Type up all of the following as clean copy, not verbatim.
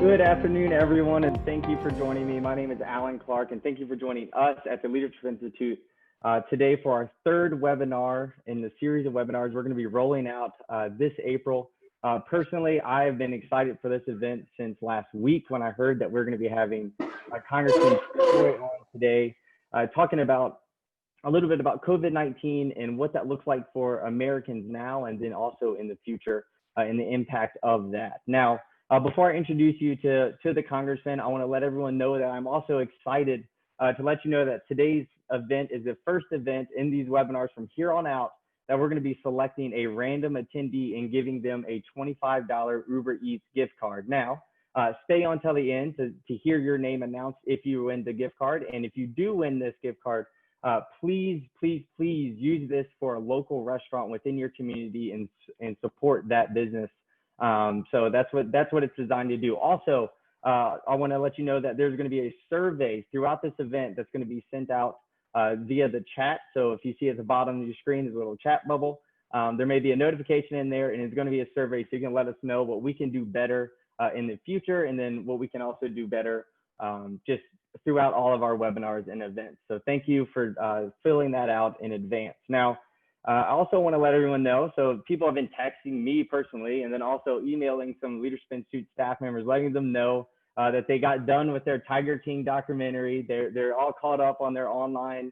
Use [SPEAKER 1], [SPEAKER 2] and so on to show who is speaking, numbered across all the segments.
[SPEAKER 1] Good afternoon, everyone, and thank you for joining me. My name is Alan Clark, and thank you for joining us at the Leadership Institute today for our third webinar in the series of webinars we're going to be rolling out this April. Personally, I have been excited for this event since last week when I heard that we're going to be having Congressman Chip Roy on today, talking about a little bit about COVID-19 and what that looks like for Americans now and then also in the future and the impact of that. Now, before I introduce you to the Congressman, I want to let everyone know that I'm also excited to let you know that today's event is the first event in these webinars from here on out that we're going to be selecting a random attendee and giving them a $25 Uber Eats gift card. Now, stay on till the end to hear your name announced if you win the gift card. And if you do win this gift card, please use this for a local restaurant within your community and support that business. So that's what it's designed to do. Also, I want to let you know that there's going to be a survey throughout this event that's going to be sent out via the chat. So if you see at the bottom of your screen, there's a little chat bubble. There may be a notification in there, and it's going to be a survey, so you can let us know what we can do better in the future, and then what we can also do better just throughout all of our webinars and events. So thank you for filling that out in advance. Now, I also want to let everyone know, so people have been texting me personally and then also emailing some Leadership Institute staff members, letting them know that they got done with their Tiger King documentary. They're all caught up on their online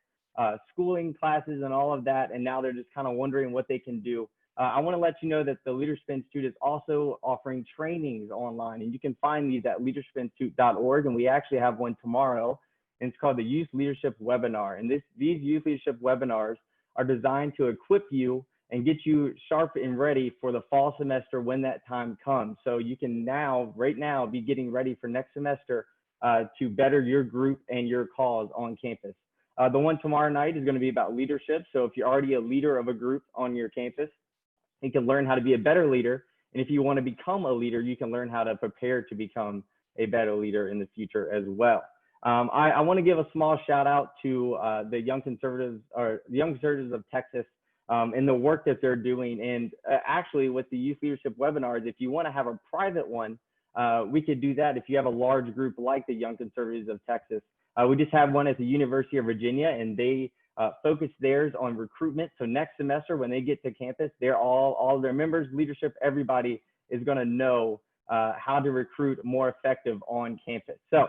[SPEAKER 1] schooling classes and all of that, and now they're just kind of wondering what they can do. I want to let you know that the Leadership Institute is also offering trainings online, and you can find these at leadershipinstitute.org, and we actually have one tomorrow, and it's called the Youth Leadership Webinar. And these Youth Leadership Webinars are designed to equip you and get you sharp and ready for the fall semester when that time comes. So you can right now, be getting ready for next semester to better your group and your cause on campus. The one tomorrow night is going to be about leadership. So if you're already a leader of a group on your campus, you can learn how to be a better leader. And if you want to become a leader, you can learn how to prepare to become a better leader in the future as well. I want to give a small shout out to the Young Conservatives of Texas and the work that they're doing. And actually with the Youth Leadership Webinars, if you want to have a private one, we could do that if you have a large group like the Young Conservatives of Texas. We just have one at the University of Virginia, and they focus theirs on recruitment. So next semester when they get to campus, they're all of their members, leadership, everybody is going to know how to recruit more effective on campus. So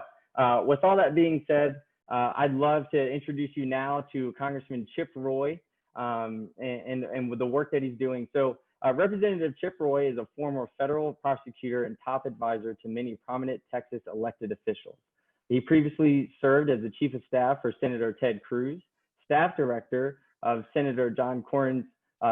[SPEAKER 1] with all that being said, I'd love to introduce you now to Congressman Chip Roy and with the work that he's doing. So Representative Chip Roy is a former federal prosecutor and top advisor to many prominent Texas elected officials. He previously served as the chief of staff for Senator Ted Cruz, staff director of Senator John Cornyn's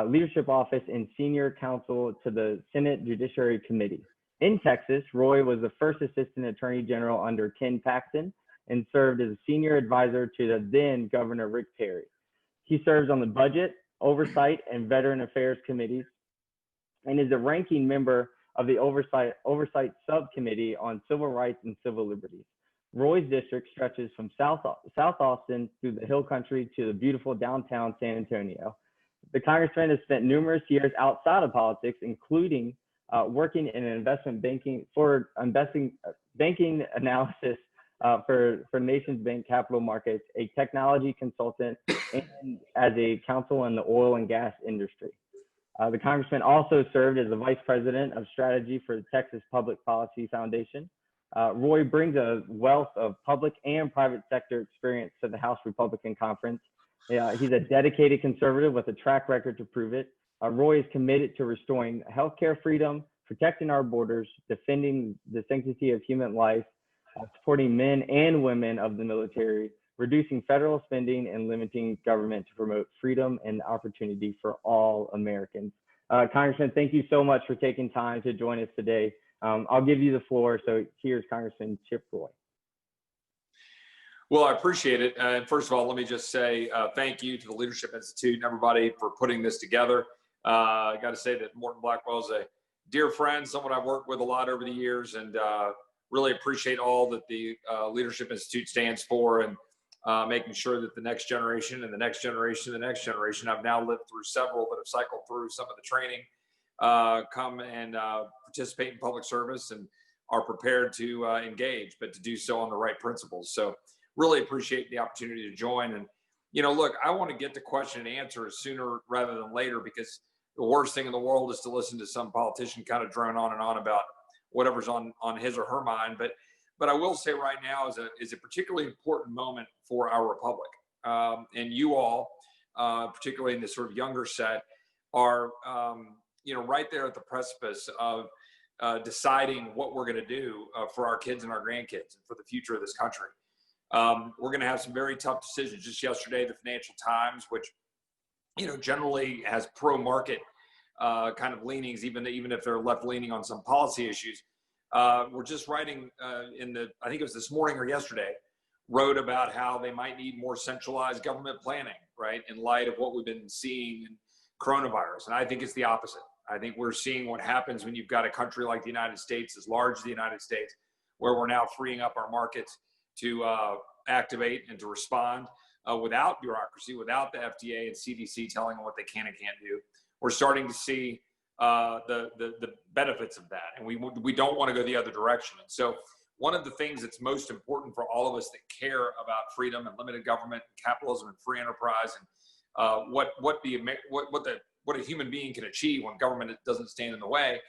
[SPEAKER 1] leadership office, and senior counsel to the Senate Judiciary Committee. In Texas, Roy was the first assistant attorney general under Ken Paxton and served as a senior advisor to the then Governor Rick Perry. He serves on the Budget, Oversight, and Veteran Affairs Committees and is a ranking member of the Oversight Subcommittee on Civil Rights and Civil Liberties. Roy's district stretches from South Austin through the Hill Country to the beautiful downtown San Antonio. The Congressman has spent numerous years outside of politics, including working in investment banking banking analysis for Nations Bank Capital Markets, a technology consultant, and as a counsel in the oil and gas industry. The Congressman also served as the vice president of strategy for the Texas Public Policy Foundation. Roy brings a wealth of public and private sector experience to the House Republican Conference. He's a dedicated conservative with a track record to prove it. Roy is committed to restoring healthcare freedom, protecting our borders, defending the sanctity of human life, supporting men and women of the military, reducing federal spending, and limiting government to promote freedom and opportunity for all Americans. Congressman, thank you so much for taking time to join us today. I'll give you the floor. So here's Congressman Chip Roy.
[SPEAKER 2] Well, I appreciate it. And first of all, let me just say thank you to the Leadership Institute and everybody for putting this together. I got to say that Morton Blackwell is a dear friend, someone I've worked with a lot over the years, and really appreciate all that the Leadership Institute stands for, and making sure that the next generation and the next generation and the next generation, I've now lived through several that have cycled through some of the training, come and participate in public service, and are prepared to engage, but to do so on the right principles. So really appreciate the opportunity to join. And, look, I want to get to question and answer sooner rather than later, because the worst thing in the world is to listen to some politician kind of drone on and on about whatever's on his or her mind. But I will say right now is a particularly important moment for our republic. And you all, particularly in this sort of younger set, are, right there at the precipice of deciding what we're going to do for our kids and our grandkids and for the future of this country. We're going to have some very tough decisions. Just yesterday, the Financial Times, which, generally has pro-market kind of leanings, even if they're left leaning on some policy issues. We're just writing I think it was this morning or yesterday, wrote about how they might need more centralized government planning, right, in light of what we've been seeing in coronavirus. And I think it's the opposite. I think we're seeing what happens when you've got a country like the United States, as large as the United States, where we're now freeing up our markets to activate and to respond without bureaucracy, without the FDA and CDC telling them what they can and can't do. We're starting to see the benefits of that, and we don't want to go the other direction. And so one of the things that's most important for all of us that care about freedom and limited government, and capitalism and free enterprise, and what a human being can achieve when government doesn't stand in the way,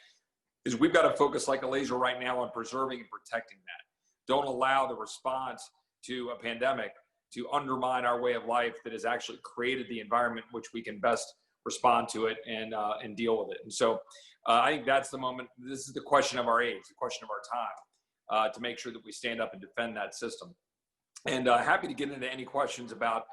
[SPEAKER 2] is we've got to focus like a laser right now on preserving and protecting that. Don't allow the response to a pandemic to undermine our way of life that has actually created the environment in which we can best respond to it and deal with it. And so I think that's the moment. This is the question of our age, the question of our time, to make sure that we stand up and defend that system. And happy to get into any questions about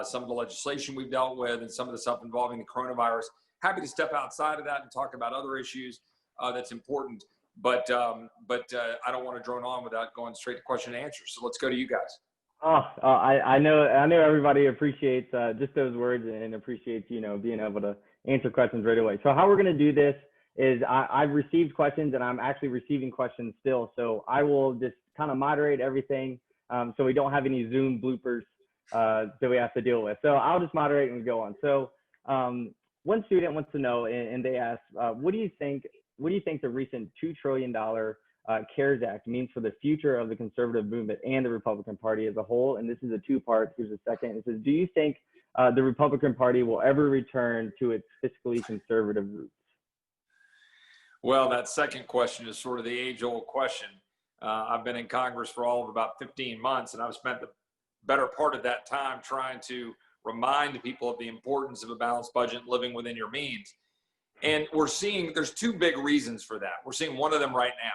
[SPEAKER 2] some of the legislation we've dealt with and some of the stuff involving the coronavirus. Happy to step outside of that and talk about other issues that's important. But I don't want to drone on without going straight to question and answer. So let's go to you guys.
[SPEAKER 1] I know everybody appreciates just those words and appreciates, being able to answer questions right away. So how we're going to do this is I've received questions and I'm actually receiving questions still. So I will just kind of moderate everything so we don't have any Zoom bloopers that we have to deal with. So I'll just moderate and go on. So one student wants to know, and they ask, what do you think the recent $2 trillion CARES Act means for the future of the conservative movement and the Republican Party as a whole? And this is a two-part. Here's a second. It says, do you think the Republican Party will ever return to its fiscally conservative roots?
[SPEAKER 2] Well, that second question is sort of the age-old question. I've been in Congress for all of about 15 months, and I've spent the better part of that time trying to remind people of the importance of a balanced budget, living within your means. And we're seeing there's two big reasons for that. We're seeing one of them right now.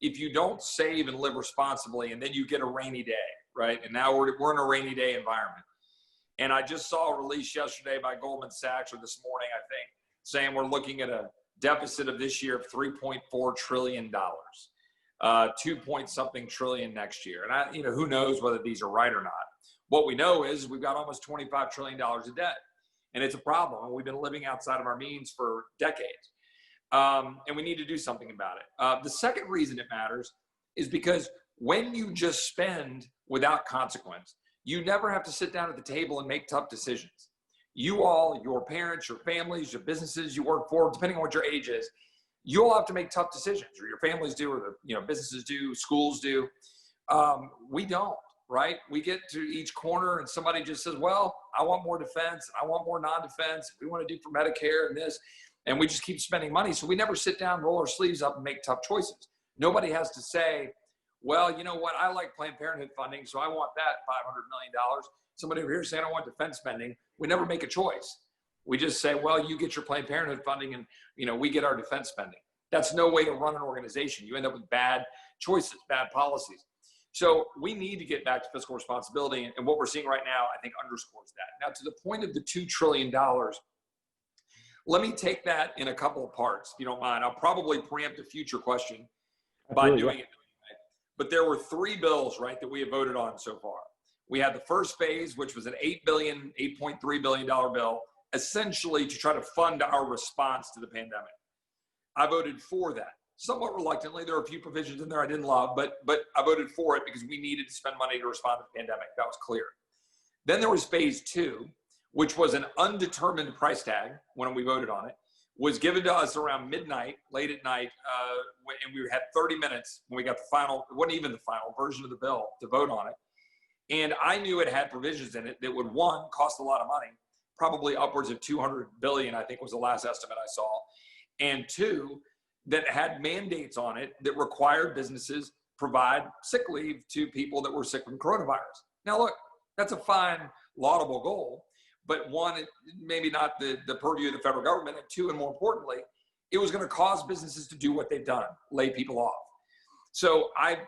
[SPEAKER 2] If you don't save and live responsibly, and then you get a rainy day, right? And now we're in a rainy day environment. And I just saw a release yesterday by Goldman Sachs, or this morning, I think, saying we're looking at a deficit of this year of $3.4 trillion, 2-point-something trillion next year. And who knows whether these are right or not. What we know is we've got almost $25 trillion of debt. And it's a problem. We've been living outside of our means for decades. And we need to do something about it. The second reason it matters is because when you just spend without consequence, you never have to sit down at the table and make tough decisions. You all, your parents, your families, your businesses you work for, depending on what your age is, you all have to make tough decisions, or your families do, or the businesses do, schools do. We don't. Right? We get to each corner and somebody just says, well, I want more defense. I want more non-defense. We want to do for Medicare and this. And we just keep spending money. So we never sit down, roll our sleeves up and make tough choices. Nobody has to say, well, you know what? I like Planned Parenthood funding, so I want that $500 million. Somebody over here saying I want defense spending. We never make a choice. We just say, well, you get your Planned Parenthood funding and, we get our defense spending. That's no way to run an organization. You end up with bad choices, bad policies. So we need to get back to fiscal responsibility, and what we're seeing right now, I think, underscores that. Now, to the point of the $2 trillion, let me take that in a couple of parts, if you don't mind. I'll probably preempt a future question by doing it. But there were 3 bills, right, that we have voted on so far. We had the first phase, which was an $8.3 billion bill, essentially to try to fund our response to the pandemic. I voted for that. Somewhat reluctantly. There are a few provisions in there I didn't love, but I voted for it because we needed to spend money to respond to the pandemic. That was clear. Then there was phase 2, which was an undetermined price tag when we voted on it, was given to us around midnight, late at night, and we had 30 minutes when we got the final, it wasn't even the final version of the bill to vote on it. And I knew it had provisions in it that would, one, cost a lot of money, probably upwards of 200 billion, I think was the last estimate I saw. And two, that had mandates on it that required businesses provide sick leave to people that were sick from coronavirus. Now, look, that's a fine, laudable goal, but one, maybe not the purview of the federal government, and two, and more importantly, it was going to cause businesses to do what they've done, lay people off. So I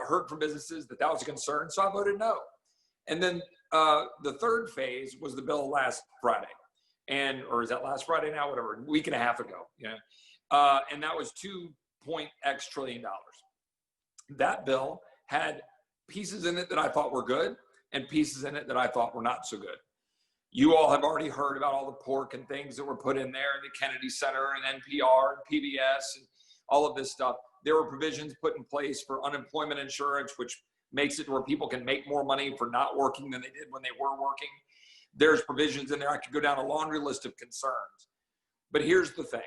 [SPEAKER 2] heard from businesses that was a concern, so I voted no. And then the third phase was the bill last Friday, or is that last Friday now? Whatever, a week and a half ago. And that was $2.x trillion. That bill had pieces in it that I thought were good and pieces in it that I thought were not so good. You all have already heard about all the pork and things that were put in there, and the Kennedy Center and NPR and PBS and all of this stuff. There were provisions put in place for unemployment insurance, which makes it where people can make more money for not working than they did when they were working. There's provisions in there. I could go down a laundry list of concerns. But here's the thing.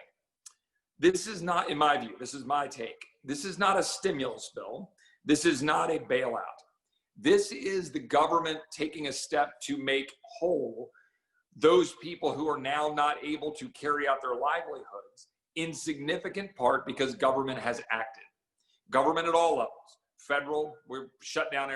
[SPEAKER 2] This is not, in my view, this is my take. This is not a stimulus bill. This is not a bailout. This is the government taking a step to make whole those people who are now not able to carry out their livelihoods, in significant part because government has acted. Government at all levels. Federal, we're shut down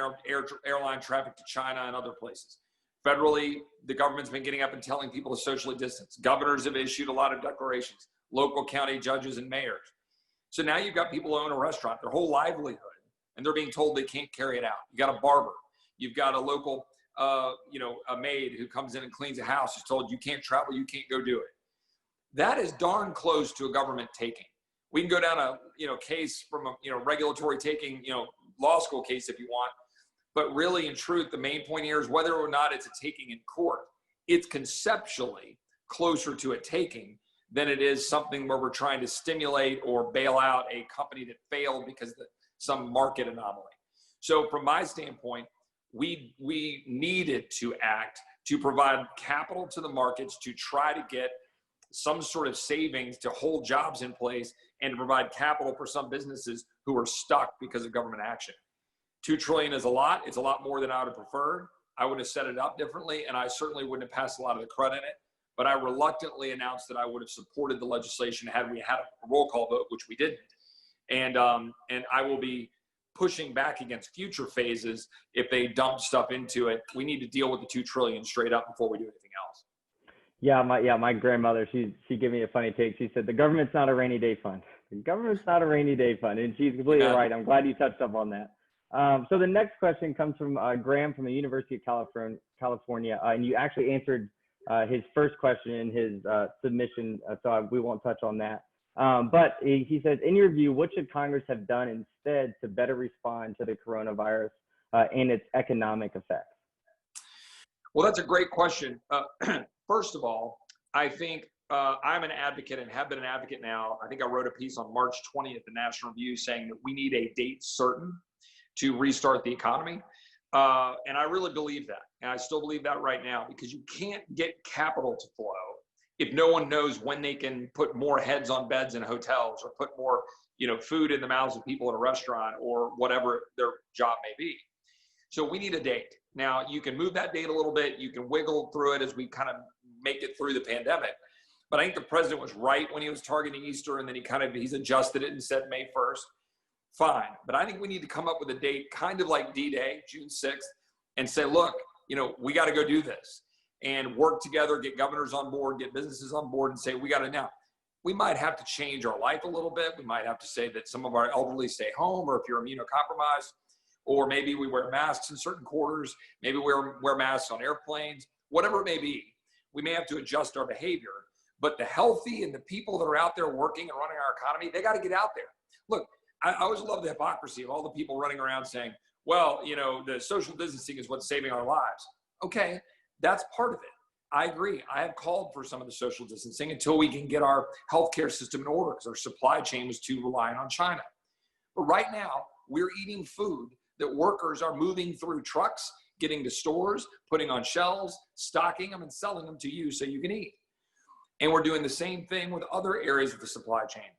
[SPEAKER 2] airline traffic to China and other places. Federally, the government's been getting up and telling people to socially distance. Governors have issued a lot of declarations, local county judges and mayors. So now you've got people who own a restaurant, their whole livelihood, and they're being told they can't carry it out. You got a barber, you've got a local, a maid who comes in and cleans a house, who's told you can't travel, you can't go do it. That is darn close to a government taking. We can go down a case from a regulatory taking, law school case if you want, but really in truth, the main point here is whether or not it's a taking in court. It's conceptually closer to a taking than it is something where we're trying to stimulate or bail out a company that failed because of some market anomaly. So from my standpoint, we needed to act to provide capital to the markets to try to get some sort of savings to hold jobs in place and to provide capital for some businesses who are stuck because of government action. $2 trillion is a lot. It's a lot more than I would have preferred. I would have set it up differently, and I certainly wouldn't have passed a lot of the crud in it. But I reluctantly announced that I would have supported the legislation had we had a roll call vote, which we didn't. And I will be pushing back against future phases if they dump stuff into it. We need to deal with the $2 trillion straight up before we do anything else.
[SPEAKER 1] My grandmother, she gave me a funny take. She said, the government's not a rainy day fund. The government's not a rainy day fund. And she's completely right. I'm glad you touched up on that. So the next question comes from Graham from the University of California. And you actually answered his first question in his submission, so we won't touch on that. But he says, in your view, what should Congress have done instead to better respond to the coronavirus and its economic effects?
[SPEAKER 2] Well, that's a great question. First of all, I think I'm an advocate and have been an advocate now. I think I wrote a piece on March 20th at the National Review saying that we need a date certain to restart the economy. And I really believe that. And I still believe that right now, because you can't get capital to flow if no one knows when they can put more heads on beds in hotels or put more, food in the mouths of people in a restaurant or whatever their job may be. So we need a date. Now, you can move that date a little bit. You can wiggle through it as we kind of make it through the pandemic. But I think the president was right when he was targeting Easter, and then he's adjusted it and said May 1st. Fine. But I think we need to come up with a date kind of like D-Day, June 6th, and say, look, we got to go do this and work together, get governors on board, get businesses on board, and say, we got to now. We might have to change our life a little bit. We might have to say that some of our elderly stay home, or if you're immunocompromised, or maybe we wear masks in certain quarters, maybe we wear masks on airplanes, whatever it may be. We may have to adjust our behavior, but the healthy and the people that are out there working and running our economy, they got to get out there. Look, I always love the hypocrisy of all the people running around saying, well, the social distancing is what's saving our lives. Okay, that's part of it. I agree. I have called for some of the social distancing until we can get our healthcare system in order, because our supply chain was too reliant on China. But right now, we're eating food that workers are moving through trucks, getting to stores, putting on shelves, stocking them, and selling them to you so you can eat. And we're doing the same thing with other areas of the supply chain,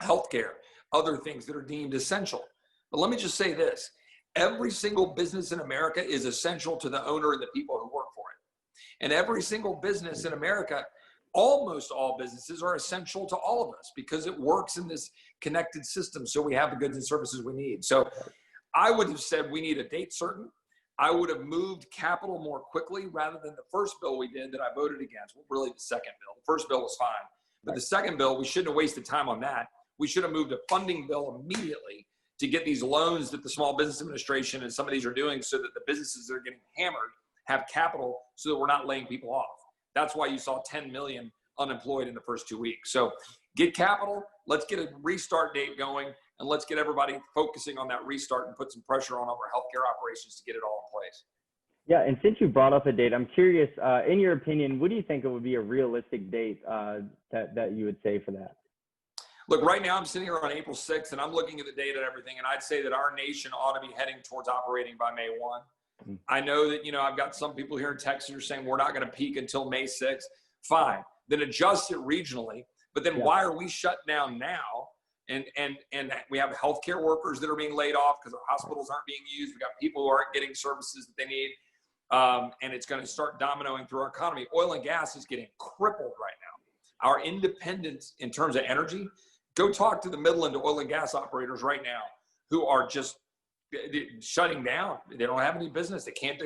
[SPEAKER 2] healthcare, other things that are deemed essential. But let me just say this. Every single business in America is essential to the owner and the people who work for it. And every single business in America, almost all businesses are essential to all of us because it works in this connected system. So we have the goods and services we need. So I would have said we need a date certain. I would have moved capital more quickly rather than the first bill we did that I voted against. Well, really the second bill. The first bill was fine. But the second bill, we shouldn't have wasted time on that. We should have moved a funding bill immediately to get these loans that the Small Business Administration and some of these are doing so that the businesses that are getting hammered have capital so that we're not laying people off. That's why you saw 10 million unemployed in the first 2 weeks. So get capital, let's get a restart date going, and let's get everybody focusing on that restart and put some pressure on our healthcare operations to get it all in place.
[SPEAKER 1] Yeah, and since you brought up a date, I'm curious, in your opinion, what do you think it would be a realistic date that you would say for that?
[SPEAKER 2] Look, right now I'm sitting here on April 6th, and I'm looking at the data and everything, and I'd say that our nation ought to be heading towards operating by May 1. I know that, I've got some people here in Texas who are saying we're not going to peak until May 6th. Fine. Then adjust it regionally. But then why are we shut down now? And we have healthcare workers that are being laid off because our hospitals aren't being used. We got people who aren't getting services that they need. And it's going to start dominoing through our economy. Oil and gas is getting crippled right now. Our independence in terms of energy, go talk to the Midland oil and gas operators right now who are just shutting down. They don't have any business. They can't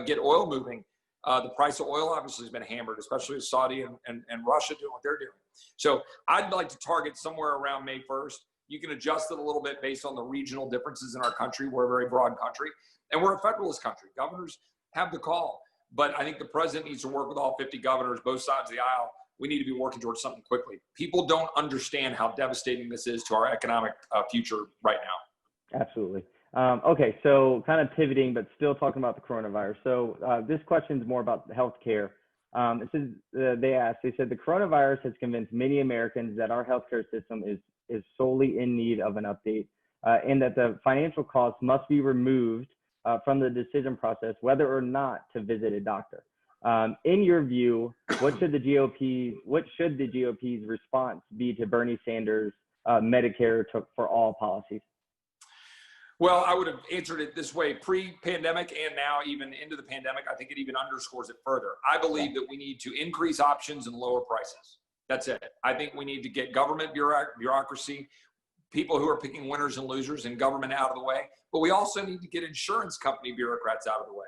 [SPEAKER 2] get oil moving. The price of oil obviously has been hammered, especially with Saudi and Russia doing what they're doing. So I'd like to target somewhere around May 1st. You can adjust it a little bit based on the regional differences in our country. We're a very broad country, and we're a federalist country. Governors have the call, but I think the president needs to work with all 50 governors, both sides of the aisle. We need to be working towards something quickly. People don't understand how devastating this is to our economic future right now.
[SPEAKER 1] Absolutely. Okay, so kind of pivoting, but still talking about the coronavirus. So this question is more about healthcare. It says, they said the coronavirus has convinced many Americans that our healthcare system is solely in need of an update, and that the financial costs must be removed from the decision process, whether or not to visit a doctor. In your view, what should the GOP's response be to Bernie Sanders' Medicare for all policies?
[SPEAKER 2] Well, I would have answered it this way, pre-pandemic and now even into the pandemic. I think it even underscores it further. I believe that we need to increase options and lower prices. That's it. I think we need to get government bureaucracy, people who are picking winners and losers in government out of the way. But we also need to get insurance company bureaucrats out of the way.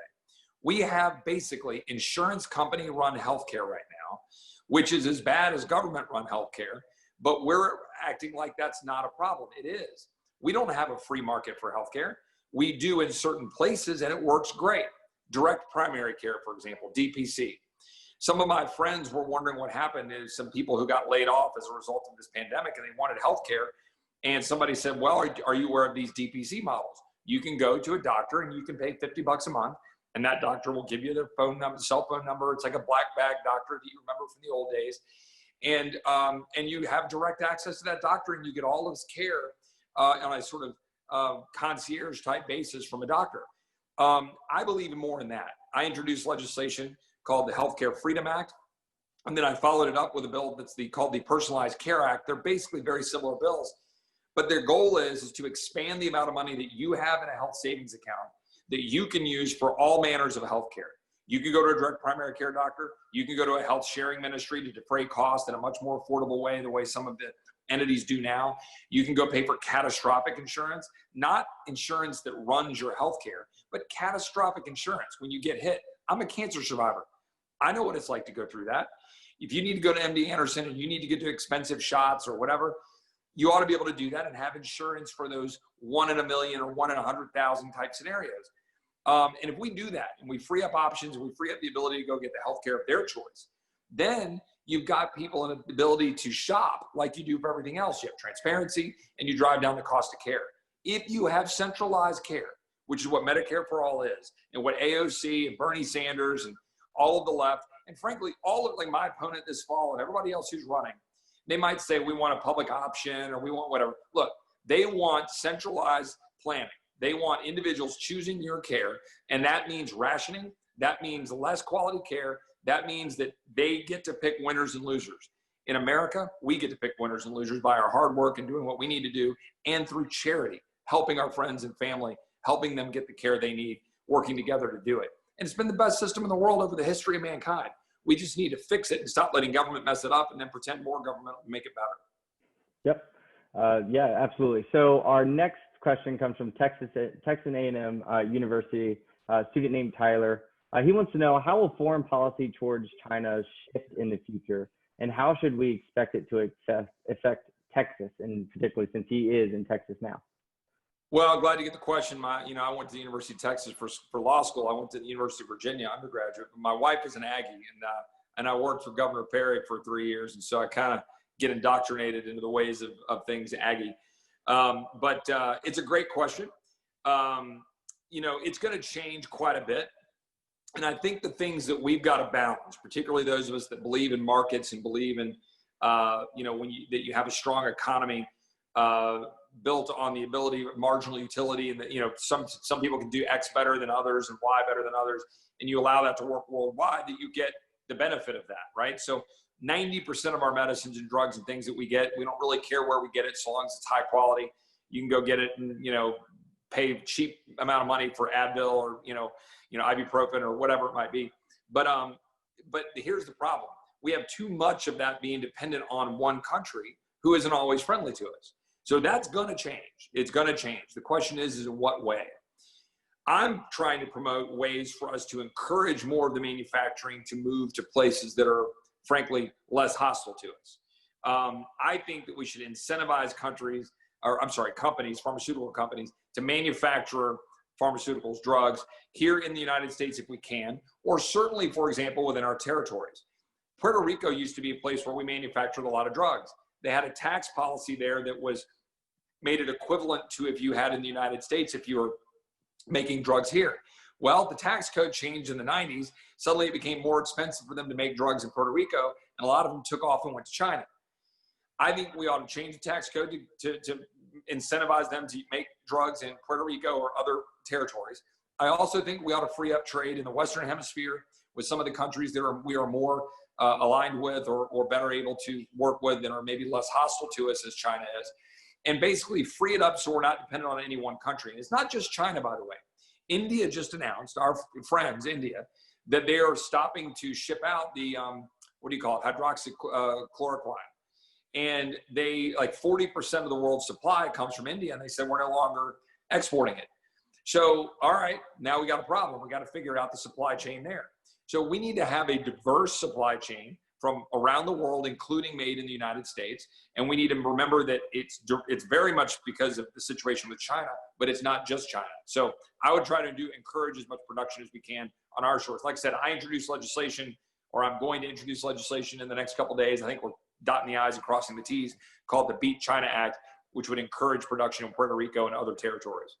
[SPEAKER 2] We have basically insurance company run healthcare right now, which is as bad as government run healthcare, but we're acting like that's not a problem. It is. We don't have a free market for healthcare. We do in certain places, and it works great. Direct primary care, for example, DPC. Some of my friends were wondering what happened is some people who got laid off as a result of this pandemic, and they wanted healthcare. And somebody said, well, are you aware of these DPC models? You can go to a doctor and you can pay $50 a month, and that doctor will give you their phone number, cell phone number. It's like a black bag doctor that you remember from the old days. And you have direct access to that doctor, and you get all of his care on a sort of concierge type basis from a doctor. I believe more in that. I introduced legislation called the Healthcare Freedom Act, and then I followed it up with a bill that's called the Personalized Care Act. They're basically very similar bills, but their goal is to expand the amount of money that you have in a health savings account that you can use for all manners of healthcare. You can go to a direct primary care doctor. You can go to a health sharing ministry to defray cost in a much more affordable way, the way some of the entities do now. You can go pay for catastrophic insurance, not insurance that runs your healthcare, but catastrophic insurance when you get hit. I'm a cancer survivor. I know what it's like to go through that. If you need to go to MD Anderson and you need to get to expensive shots or whatever, you ought to be able to do that and have insurance for those 1 in a million or 1 in 100,000 type scenarios. And if we do that and we free up options and we free up the ability to go get the healthcare of their choice, then you've got people an ability to shop like you do for everything else. You have transparency and you drive down the cost of care. If you have centralized care, which is what Medicare for All is, and what AOC and Bernie Sanders and all of the left, and frankly, all of like my opponent this fall and everybody else who's running, they might say we want a public option or we want whatever. Look, they want centralized planning. They want individuals choosing your care, and that means rationing. That means less quality care. that means that they get to pick winners and losers. In America, we get to pick winners and losers by our hard work and doing what we need to do, and through charity, helping our friends and family, helping them get the care they need, working together to do it. And it's been the best system in the world over the history of mankind. We just need to fix it and stop letting government mess it up and then pretend more government will make it better.
[SPEAKER 1] Yep. Yeah, absolutely. So our next question comes from Texas A&M University, student named Tyler. He wants to know, how will foreign policy towards China shift in the future, and how should we expect it to affect Texas, and particularly since he is in Texas now?
[SPEAKER 2] Well, glad to get the question. I went to the University of Texas for law school. I went to the University of Virginia undergraduate. My wife is an Aggie, and I worked for Governor Perry for 3 years, and so I kind of get indoctrinated into the ways of things Aggie. But it's a great question. It's going to change quite a bit. And I think the things that we've got to balance, particularly those of us that believe in markets and believe in, that you have a strong economy built on the ability of marginal utility, and that, some people can do X better than others and Y better than others, and you allow that to work worldwide, that you get the benefit of that, right? So 90% of our medicines and drugs and things that we get, we don't really care where we get it, so long as it's high quality. You can go get it and, pay cheap amount of money for Advil or, ibuprofen or whatever it might be. But here's the problem. We have too much of that being dependent on one country who isn't always friendly to us. So that's going to change. It's going to change. The question is in what way? I'm trying to promote ways for us to encourage more of the manufacturing to move to places that are, frankly, less hostile to us. I think that we should incentivize companies, pharmaceutical companies, to manufacture pharmaceuticals, drugs here in the United States if we can, or certainly, for example, within our territories. Puerto Rico used to be a place where we manufactured a lot of drugs. They had a tax policy there that made it equivalent to if you had in the United States if you were making drugs here. Well, the tax code changed in the 90s. Suddenly it became more expensive for them to make drugs in Puerto Rico, and a lot of them took off and went to China. I think we ought to change the tax code to incentivize them to make drugs in Puerto Rico or other territories. I also think we ought to free up trade in the Western Hemisphere with some of the countries that we are more aligned with or better able to work with and are maybe less hostile to us as China is. And basically free it up so we're not dependent on any one country. And it's not just China, by the way. India just announced, our friends, India, that they are stopping to ship out the, hydroxychloroquine. And they, 40% of the world's supply comes from India, and they said we're no longer exporting it. So, all right, now we got a problem. We got to figure out the supply chain there. So we need to have a diverse supply chain from around the world, including made in the United States. And we need to remember that it's very much because of the situation with China, but it's not just China. So I would try to encourage as much production as we can on our shores. Like I said, I introduced legislation, or I'm going to introduce legislation in the next couple of days. I think we're dotting the I's and crossing the T's, called the Beat China Act, which would encourage production in Puerto Rico and other territories.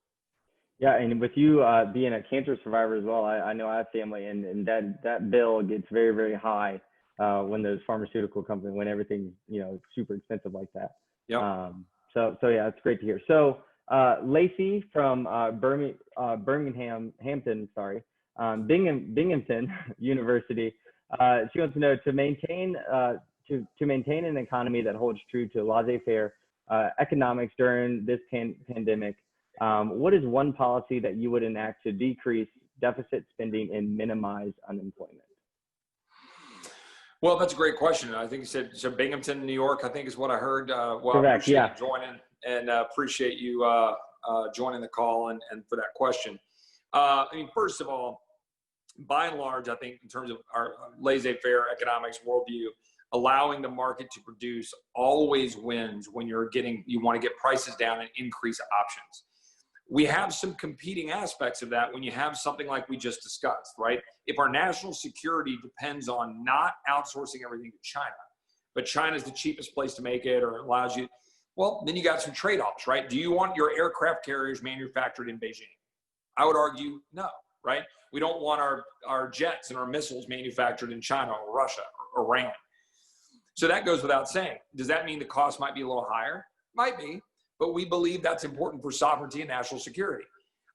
[SPEAKER 1] Yeah, and with you being a cancer survivor as well, I know I have family, and that bill gets very, very high when those pharmaceutical companies, when everything's super expensive like that.
[SPEAKER 2] Yeah.
[SPEAKER 1] So yeah, it's great to hear. So Lacey from Binghamton University, she wants to know, to maintain an economy that holds true to laissez-faire economics during this pandemic, what is one policy that you would enact to decrease deficit spending and minimize unemployment?
[SPEAKER 2] Well, that's a great question. I think you said so. Binghamton, New York, I think is what I heard.
[SPEAKER 1] Correct. Yeah.
[SPEAKER 2] You joining, and appreciate you joining the call and for that question. First of all, by and large, I think in terms of our laissez-faire economics worldview, allowing the market to produce always wins when you want to get prices down and increase options. We have some competing aspects of that when you have something like we just discussed, right? If our national security depends on not outsourcing everything to China, but China's the cheapest place to make it or allows you, well, then you got some trade-offs, right? Do you want your aircraft carriers manufactured in Beijing? I would argue no, right? We don't want our jets and our missiles manufactured in China or Russia or Iran. So that goes without saying. Does that mean the cost might be a little higher? Might be, but we believe that's important for sovereignty and national security.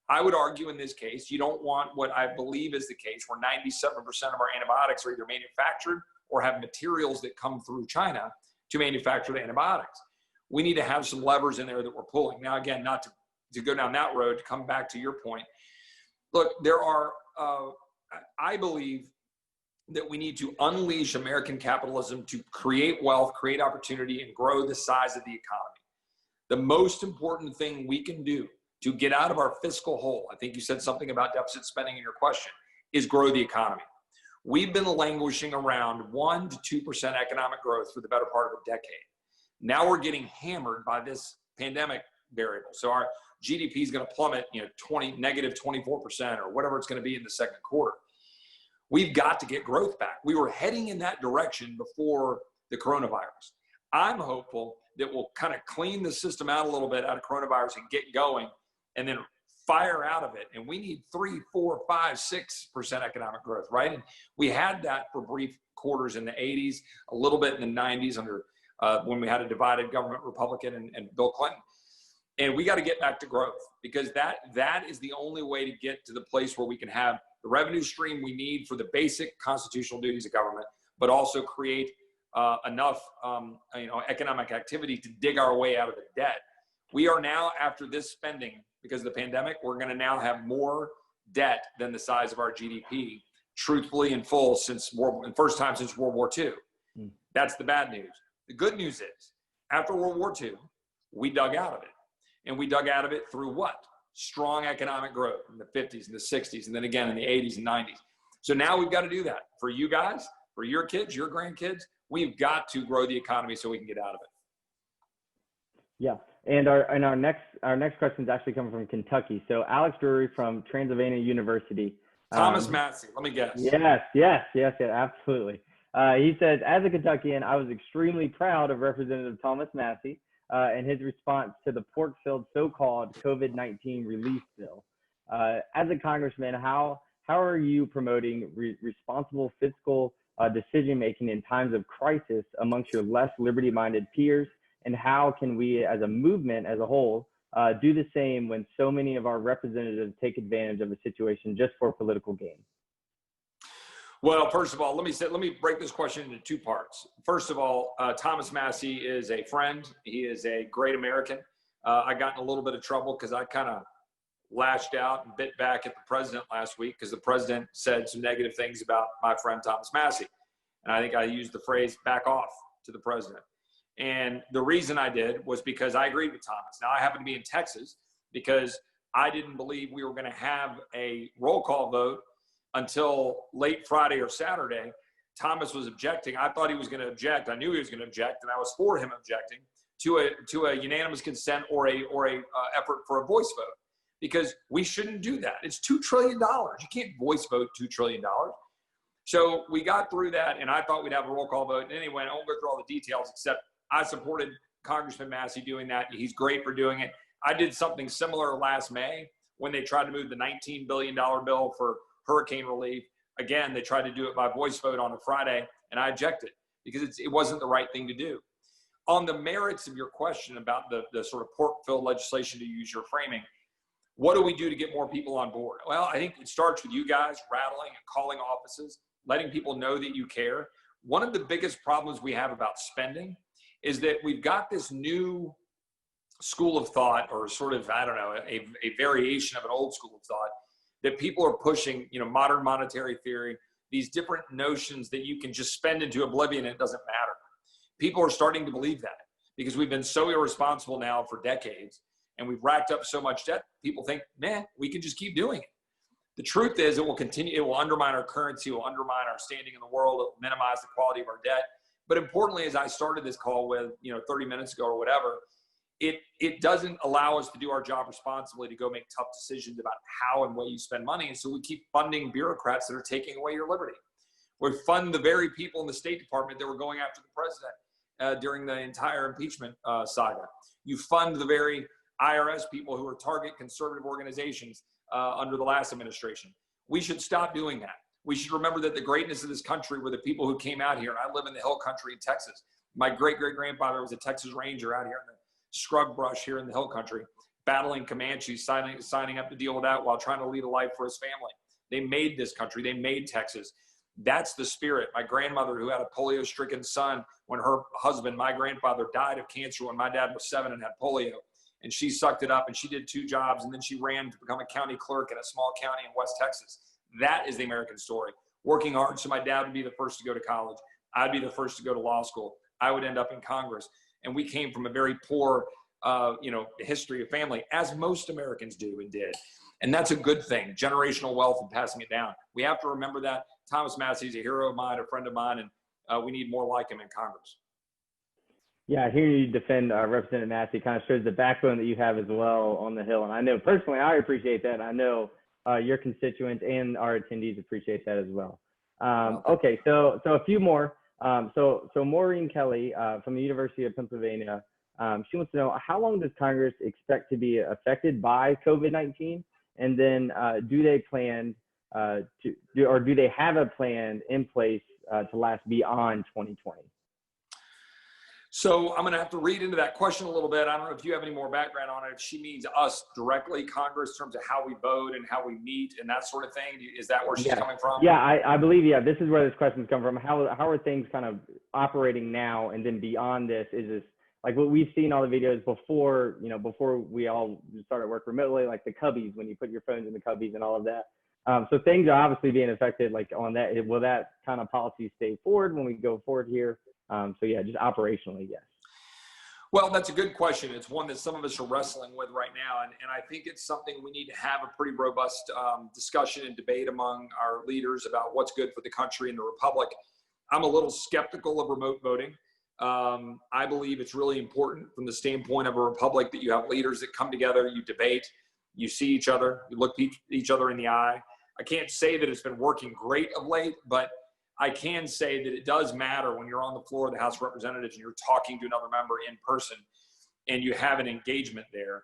[SPEAKER 2] I would argue in this case, you don't want what I believe is the case, where 97% of our antibiotics are either manufactured or have materials that come through China to manufacture the antibiotics. We need to have some levers in there that we're pulling. Now, again, not to go down that road, to come back to your point. Look, there are, I believe that we need to unleash American capitalism to create wealth, create opportunity, and grow the size of the economy. The most important thing we can do to get out of our fiscal hole, I think you said something about deficit spending in your question, is grow the economy. We've been languishing around 1% to 2% economic growth for the better part of a decade. Now we're getting hammered by this pandemic variable. So our GDP is going to plummet, negative 24% or whatever it's going to be in the second quarter. We've got to get growth back. We were heading in that direction before the coronavirus. I'm hopeful that we'll kind of clean the system out a little bit out of coronavirus and get going and then fire out of it. And we need 3, 4, 5, 6% economic growth, right? And we had that for brief quarters in the 80s, a little bit in the 90s under when we had a divided government, Republican and Bill Clinton. And we got to get back to growth, because that is the only way to get to the place where we can have the revenue stream we need for the basic constitutional duties of government, but also create enough economic activity to dig our way out of the debt. We are now, after this spending, because of the pandemic, we're going to now have more debt than the size of our GDP, truthfully in full, first time since World War II. That's the bad news. The good news is, after World War II, we dug out of it. And we dug out of it through what? Strong economic growth in the 50s and the 60s, and then again in the 80s and 90s. So now we've got to do that for you guys, for your kids, your grandkids. We've got to grow the economy so we can get out of it.
[SPEAKER 1] Yeah, and our next question is actually coming from Kentucky. So Alex Drury from Transylvania University.
[SPEAKER 2] Thomas Massey, let me guess.
[SPEAKER 1] Yes, absolutely. He says, as a Kentuckian, I was extremely proud of Representative Thomas Massey and his response to the pork-filled so-called COVID-19 relief bill. As a congressman, how are you promoting responsible fiscal decision-making in times of crisis amongst your less liberty-minded peers? And how can we, as a movement as a whole, do the same when so many of our representatives take advantage of a situation just for political gain?
[SPEAKER 2] Well, first of all, let me break this question into two parts. First of all, Thomas Massey is a friend. He is a great American. I got in a little bit of trouble because I kind of lashed out and bit back at the president last week because the president said some negative things about my friend Thomas Massey. And I think I used the phrase back off to the president. And the reason I did was because I agreed with Thomas. Now, I happen to be in Texas because I didn't believe we were going to have a roll call vote until late Friday or Saturday. Thomas was objecting. I thought he was going to object. I knew he was going to object, and I was for him objecting to a unanimous consent or a effort for a voice vote, because we shouldn't do that. It's $2 trillion. You can't voice vote $2 trillion. So we got through that, and I thought we'd have a roll call vote. And anyway, I won't go through all the details, except I supported Congressman Massey doing that. He's great for doing it. I did something similar last May when they tried to move the $19 billion bill for hurricane relief. Again, they tried to do it by voice vote on a Friday, and I objected because it wasn't the right thing to do. On the merits of your question about the sort of pork-filled legislation, to use your framing, what do we do to get more people on board? Well, I think it starts with you guys rattling and calling offices, letting people know that you care. One of the biggest problems we have about spending is that we've got this new school of thought, or sort of, I don't know, a variation of an old school of thought, that people are pushing, modern monetary theory, these different notions that you can just spend into oblivion and it doesn't matter. People are starting to believe that because we've been so irresponsible now for decades and we've racked up so much debt. People think, man, we can just keep doing it. The truth is it will continue. It will undermine our currency, it will undermine our standing in the world, it will minimize the quality of our debt. But importantly, as I started this call with, 30 minutes ago or whatever, it doesn't allow us to do our job responsibly, to go make tough decisions about how and where you spend money. And so we keep funding bureaucrats that are taking away your liberty. We fund the very people in the State Department that were going after the president during the entire impeachment saga. You fund the very IRS people who are target conservative organizations under the last administration. We should stop doing that. We should remember that the greatness of this country were the people who came out here. I live in the hill country in Texas. My great-great-grandfather was a Texas Ranger out here in the scrub brush here in the hill country. battling Comanches, signing up to deal with that while trying to lead a life for his family. They made this country. They made Texas. That's the spirit. My grandmother, who had a polio-stricken son when her husband, my grandfather, died of cancer when my dad was 7 and had polio. And she sucked it up, and she did 2 jobs, and then she ran to become a county clerk in a small county in West Texas. That is the American story. Working hard so my dad would be the first to go to college. I'd be the first to go to law school. I would end up in Congress. And we came from a very poor, history of family, as most Americans do and did. And that's a good thing, generational wealth and passing it down. We have to remember that. Thomas Massey's a hero of mine, a friend of mine, and we need more like him in Congress.
[SPEAKER 1] Yeah, hearing you defend Representative Massey kind of shows the backbone that you have as well on the Hill. And I know personally, I appreciate that. I know your constituents and our attendees appreciate that as well. Okay, so a few more. So Maureen Kelly from the University of Pennsylvania, she wants to know, how long does Congress expect to be affected by COVID-19? And then do they plan do they have a plan in place to last beyond 2020?
[SPEAKER 2] So I'm going to have to read into that question a little bit. I don't know if you have any more background on it. If she means us directly, Congress, in terms of how we vote and how we meet and that sort of thing. Is that where she's coming from?
[SPEAKER 1] Yeah, I believe, this is where this question's come from. How are things kind of operating now? And then beyond this, is this like what we've seen all the videos before, before we all started work remotely, like the cubbies, when you put your phones in the cubbies and all of that. So things are obviously being affected like on that. Will that kind of policy stay forward when we go forward here? So yeah, just operationally, yes.
[SPEAKER 2] Well, that's a good question. It's one that some of us are wrestling with right now. And I think it's something we need to have a pretty robust discussion and debate among our leaders about what's good for the country and the republic. I'm a little skeptical of remote voting. I believe it's really important from the standpoint of a republic that you have leaders that come together, you debate, you see each other, you look each other in the eye. I can't say that it's been working great of late, but I can say that it does matter when you're on the floor of the House of Representatives and you're talking to another member in person and you have an engagement there.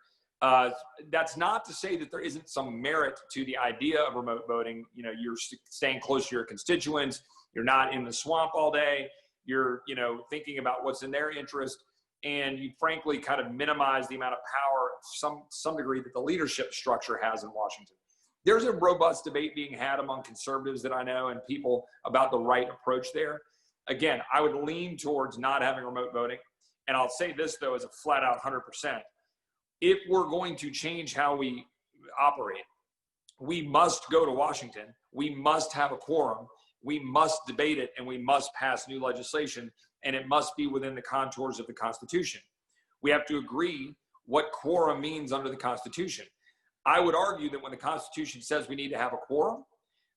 [SPEAKER 2] That's not to say that there isn't some merit to the idea of remote voting. You're staying close to your constituents. You're not in the swamp all day. You're, thinking about what's in their interest. And you frankly kind of minimize the amount of power, some degree, that the leadership structure has in Washington. There's a robust debate being had among conservatives that I know and people about the right approach there. Again, I would lean towards not having remote voting. And I'll say this, though, as a flat out 100%. If we're going to change how we operate, we must go to Washington. We must have a quorum. We must debate it, and we must pass new legislation, and it must be within the contours of the Constitution. We have to agree what quorum means under the Constitution. I would argue that when the Constitution says we need to have a quorum,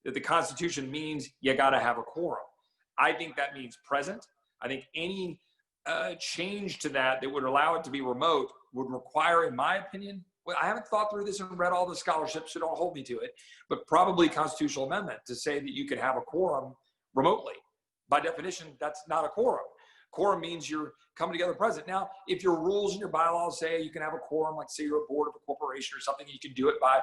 [SPEAKER 2] that the Constitution means you got to have a quorum. I think that means present. I think any change to that would allow it to be remote would require, in my opinion, well, I haven't thought through this and read all the scholarships, so don't hold me to it, but probably constitutional amendment to say that you could have a quorum remotely. By definition, that's not a quorum. Quorum means you're coming together present. Now, if your rules and your bylaws say you can have a quorum, like say you're a board of a corporation or something, you can do it by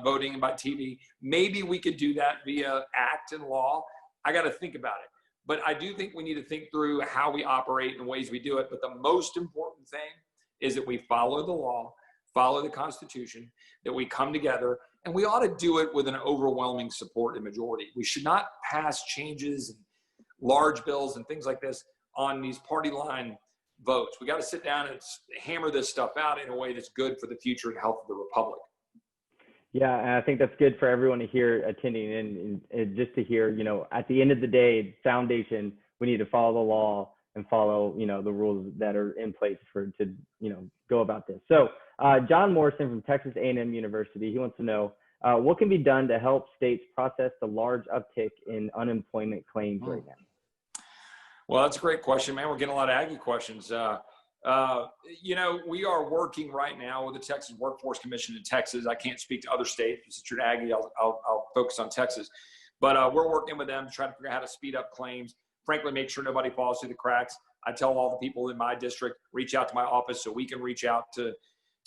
[SPEAKER 2] voting and by TV. Maybe we could do that via act and law. I got to think about it. But I do think we need to think through how we operate and ways we do it. But the most important thing is that we follow the law, follow the Constitution, that we come together, and we ought to do it with an overwhelming support and majority. We should not pass changes and large bills and things like this on these party line votes. We got to sit down and hammer this stuff out in a way that's good for the future and health of the republic.
[SPEAKER 1] Yeah, and I think that's good for everyone to hear attending and just to hear, at the end of the day, foundation, we need to follow the law and follow, the rules that are in place to go about this. So John Morrison from Texas A&M University, he wants to know, what can be done to help states process the large uptick in unemployment claims right now?
[SPEAKER 2] Well, that's a great question, man. We're getting a lot of Aggie questions. We are working right now with the Texas Workforce Commission in Texas. I can't speak to other states. Since you're Aggie, I'll focus on Texas. But we're working with them to try to figure out how to speed up claims, frankly, make sure nobody falls through the cracks. I tell all the people in my district, reach out to my office so we can reach out to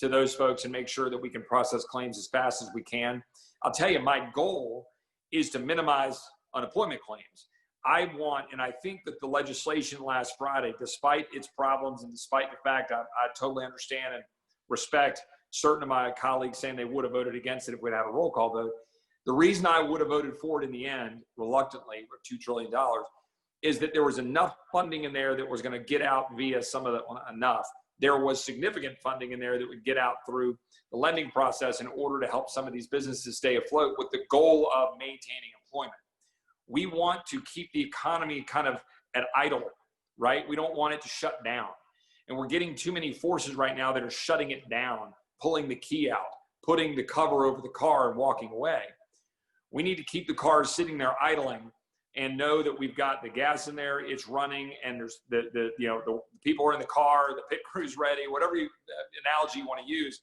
[SPEAKER 2] those folks and make sure that we can process claims as fast as we can. I'll tell you, my goal is to minimize unemployment claims. I want, and I think that the legislation last Friday, despite its problems and despite the fact I totally understand and respect certain of my colleagues saying they would have voted against it if we'd had a roll call vote. The reason I would have voted for it in the end, reluctantly, for $2 trillion, is that there was enough funding in there that was going to get out via some of the, well, not enough. There was significant funding in there that would get out through the lending process in order to help some of these businesses stay afloat with the goal of maintaining employment. We want to keep the economy kind of at idle, right? We don't want it to shut down. And we're getting too many forces right now that are shutting it down, pulling the key out, putting the cover over the car and walking away. We need to keep the cars sitting there idling and know that we've got the gas in there, it's running, and there's the people are in the car, the pit crew's ready, whatever analogy you want to use.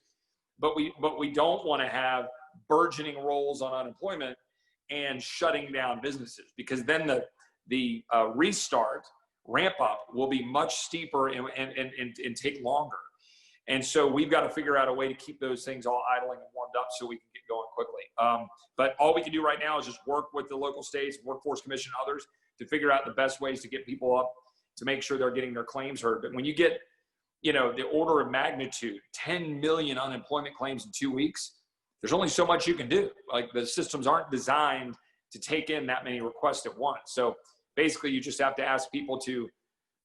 [SPEAKER 2] But we don't want to have burgeoning rolls on unemployment and shutting down businesses, because then the restart ramp up will be much steeper and take longer. And so we've got to figure out a way to keep those things all idling and warmed up so we can get going quickly. But all we can do right now is just work with the local states, Workforce Commission, and others to figure out the best ways to get people up to make sure they're getting their claims heard. But when you get, the order of magnitude, 10 million unemployment claims in 2 weeks, there's only so much you can do. Like, the systems aren't designed to take in that many requests at once. So basically you just have to ask people to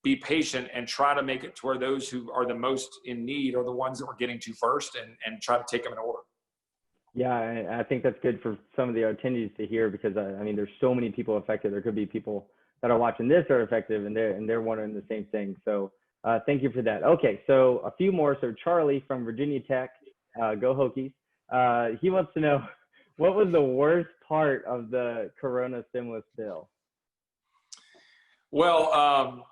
[SPEAKER 2] be patient and try to make it to where those who are the most in need are the ones that we're getting to first, and try to take them in order.
[SPEAKER 1] Yeah, I think that's good for some of the attendees to hear, because there's so many people affected. There could be people that are watching this that are affected, and they're wondering the same thing. So thank you for that. Okay, so a few more. So Charlie from Virginia Tech, go Hokies. He wants to know, what was the worst part of the Corona stimulus bill?
[SPEAKER 2] Well,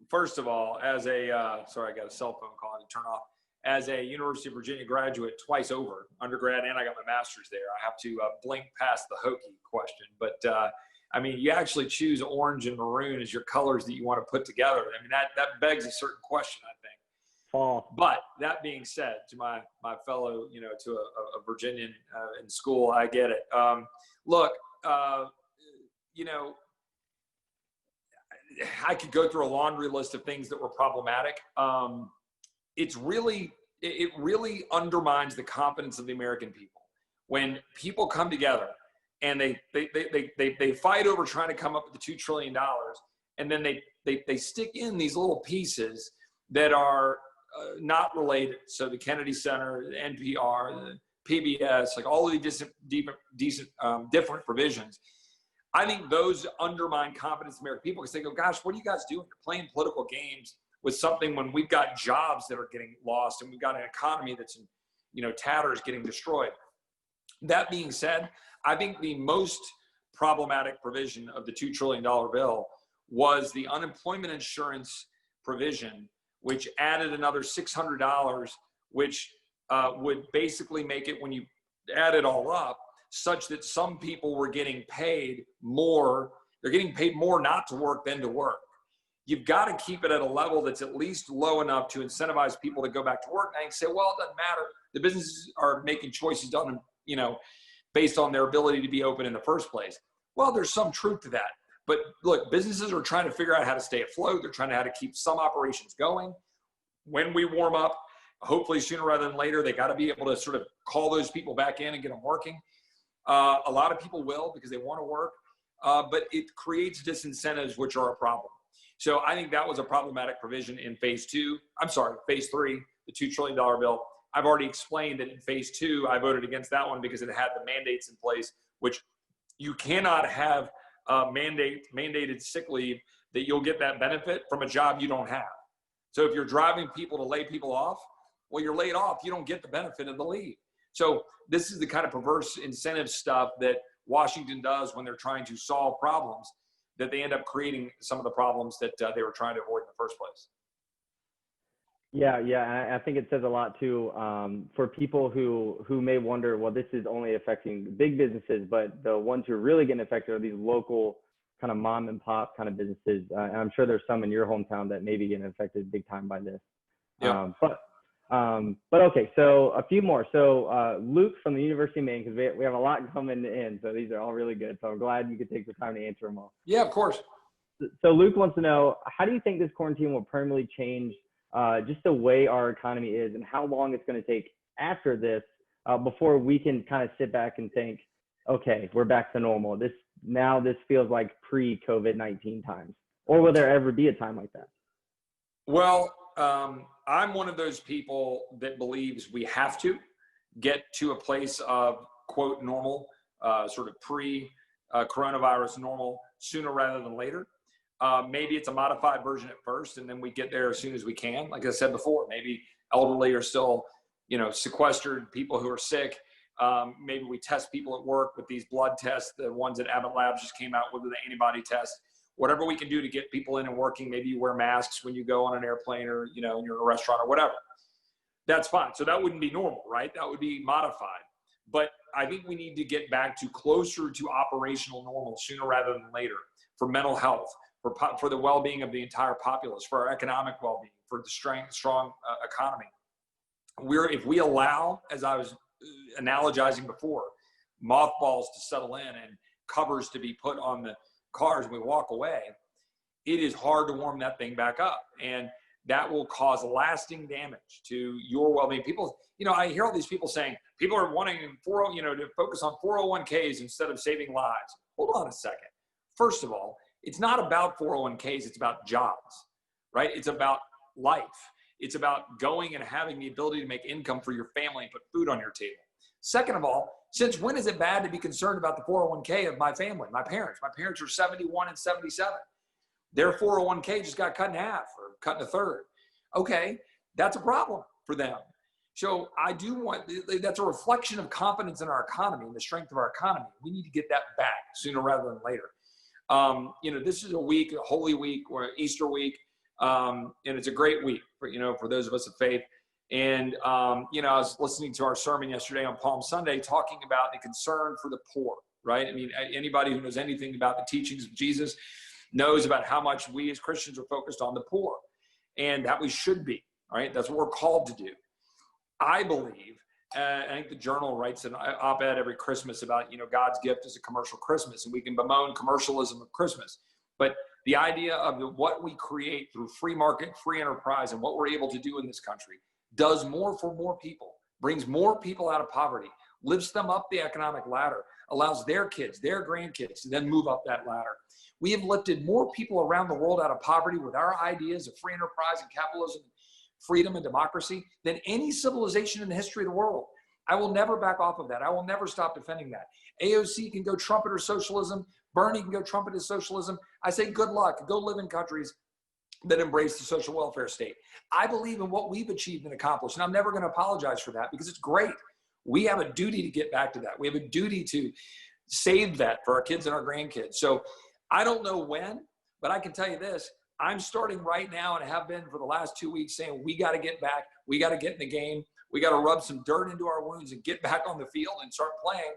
[SPEAKER 2] first of all, as a, sorry, I got a cell phone call to turn off. As a University of Virginia graduate twice over, undergrad, and I got my master's there, I have to blink past the Hokie question. But you actually choose orange and maroon as your colors that you want to put together. That begs a certain question, I think.
[SPEAKER 1] Oh.
[SPEAKER 2] But that being said, to my fellow, to a Virginian in school, I get it. Look, I could go through a laundry list of things that were problematic. It really undermines the confidence of the American people when people come together and they fight over trying to come up with the $2 trillion, and then they stick in these little pieces that are not related. So the Kennedy Center, the NPR, the PBS, like all of these different provisions. I think those undermine confidence in American people, because they go, gosh, what are you guys doing? You're playing political games with something when we've got jobs that are getting lost and we've got an economy that's in, tatters, getting destroyed. That being said, I think the most problematic provision of the $2 trillion bill was the unemployment insurance provision, which added another $600, which would basically make it, when you add it all up, such that some people were getting paid more. They're getting paid more not to work than to work. You've got to keep it at a level that's at least low enough to incentivize people to go back to work. And I can say, well, it doesn't matter. The businesses are making choices done, based on their ability to be open in the first place. Well, there's some truth to that. But look, businesses are trying to figure out how to stay afloat. They're trying to how to keep some operations going. When we warm up, hopefully sooner rather than later, they got to be able to sort of call those people back in and get them working. A lot of people will, because they want to work, but it creates disincentives, which are a problem. So I think that was a problematic provision in phase 3, the $2 trillion bill. I've already explained that in phase 2, I voted against that one because it had the mandates in place, which you cannot have mandated sick leave that you'll get that benefit from a job you don't have. So if you're driving people to lay people off, well, you're laid off, you don't get the benefit of the leave. So this is the kind of perverse incentive stuff that Washington does when they're trying to solve problems, that they end up creating some of the problems that they were trying to avoid in the first place.
[SPEAKER 1] Yeah. I think it says a lot too, for people who may wonder, well, this is only affecting big businesses, but the ones who are really getting affected are these local kind of mom and pop kind of businesses. And I'm sure there's some in your hometown that may be getting affected big time by this.
[SPEAKER 2] Yeah.
[SPEAKER 1] But okay, so a few more. So Luke from the University of Maine, because we have a lot coming in, so these are all really good. So I'm glad you could take the time to answer them all.
[SPEAKER 2] Yeah, of course.
[SPEAKER 1] So Luke wants to know, how do you think this quarantine will permanently change just the way our economy is, and how long it's going to take after this before we can kind of sit back and think, okay, we're back to normal. This feels like pre-COVID-19 times. Or will there ever be a time like that?
[SPEAKER 2] Well, I'm one of those people that believes we have to get to a place of, quote, normal, sort of pre-coronavirus normal sooner rather than later. Maybe it's a modified version at first, and then we get there as soon as we can. Like I said before, maybe elderly are still, sequestered, people who are sick. Maybe we test people at work with these blood tests, the ones that Abbott Labs just came out with the antibody test. Whatever we can do to get people in and working. Maybe you wear masks when you go on an airplane or, you're in a restaurant or whatever. That's fine. So that wouldn't be normal, right? That would be modified. But I think we need to get back to closer to operational normal sooner rather than later, for mental health, for the well-being of the entire populace, for our economic well-being, for the strong economy. If we allow, as I was analogizing before, mothballs to settle in and covers to be put on the cars when we walk away, it is hard to warm that thing back up. And that will cause lasting damage to your well-being. People, I hear all these people saying, people are wanting to focus on 401ks instead of saving lives. Hold on a second. First of all, it's not about 401ks, it's about jobs, right? It's about life. It's about going and having the ability to make income for your family and put food on your table. Second of all, since when is it bad to be concerned about the 401k of my family, my parents? My parents are 71 and 77. Their 401k just got cut in half or cut in a third. Okay, that's a problem for them. So I do want, that's a reflection of confidence in our economy and the strength of our economy. We need to get that back sooner rather than later. This is a week, a holy week, or Easter week, and it's a great week for those of us of faith. And, I was listening to our sermon yesterday on Palm Sunday, talking about the concern for the poor, right? I mean, anybody who knows anything about the teachings of Jesus knows about how much we as Christians are focused on the poor, and that we should be, right? That's what we're called to do. I believe, I think the Journal writes an op-ed every Christmas about, God's gift is a commercial Christmas, and we can bemoan commercialism of Christmas. But the idea of what we create through free market, free enterprise, and what we're able to do in this country does more for more people, brings more people out of poverty, lifts them up the economic ladder, allows their kids, their grandkids to then move up that ladder. We have lifted more people around the world out of poverty with our ideas of free enterprise and capitalism, freedom and democracy than any civilization in the history of the world. I will never back off of that. I will never stop defending that. AOC can go trumpeter socialism. Bernie can go trumpeter socialism. I say good luck. Go live in countries that embrace the social welfare state. I believe in what we've achieved and accomplished, and I'm never going to apologize for that because it's great. We have a duty to get back to that. We have a duty to save that for our kids and our grandkids. So I don't know when, but I can tell you this. I'm starting right now and have been for the last 2 weeks saying we got to get back. We got to get in the game. We got to rub some dirt into our wounds and get back on the field and start playing,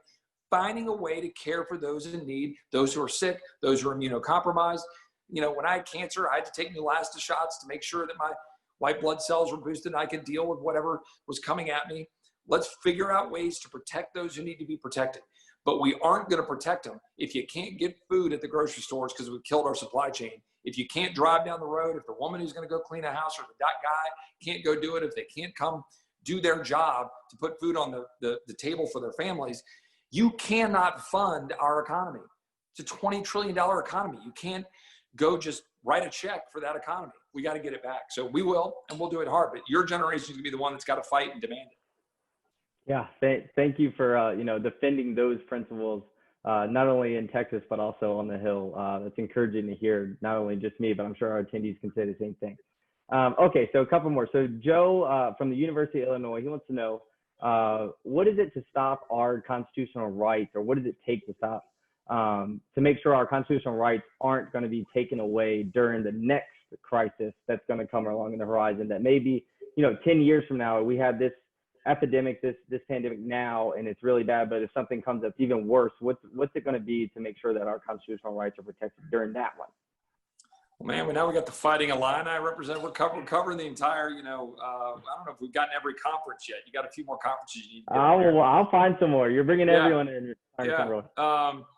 [SPEAKER 2] finding a way to care for those in need, those who are sick, those who are immunocompromised. When I had cancer, I had to take Neulasta shots to make sure that my white blood cells were boosted and I could deal with whatever was coming at me. Let's figure out ways to protect those who need to be protected. But we aren't going to protect them if you can't get food at the grocery stores because we've killed our supply chain. If you can't drive down the road, if the woman who's going to go clean a house or the guy can't go do it, if they can't come do their job to put food on the table for their families, you cannot fund our economy. It's a $20 trillion economy. You can't go just write a check for that economy. We got to get it back. So we will, and we'll do it hard. But your generation is going to be the one that's got to fight and demand it.
[SPEAKER 1] Yeah, thank you for defending those principles, not only in Texas but also on the Hill. It's encouraging to hear, not only just me, but I'm sure our attendees can say the same thing. Okay, so a couple more. So Joe from the University of Illinois, he wants to know, what is it to stop our constitutional rights, or what does it take to stop to make sure our constitutional rights aren't going to be taken away during the next crisis that's going to come along in the horizon? That maybe 10 years from now we have this epidemic, this pandemic now, and it's really bad, but if something comes up even worse, what's it going to be to make sure that our constitutional rights are protected during that one?
[SPEAKER 2] Well, man, now we got the Fighting Illini represent. We're covering the entire, I don't know if we've gotten every conference yet. You got a few more conferences you need to get
[SPEAKER 1] I'll find some more. You're bringing everyone in.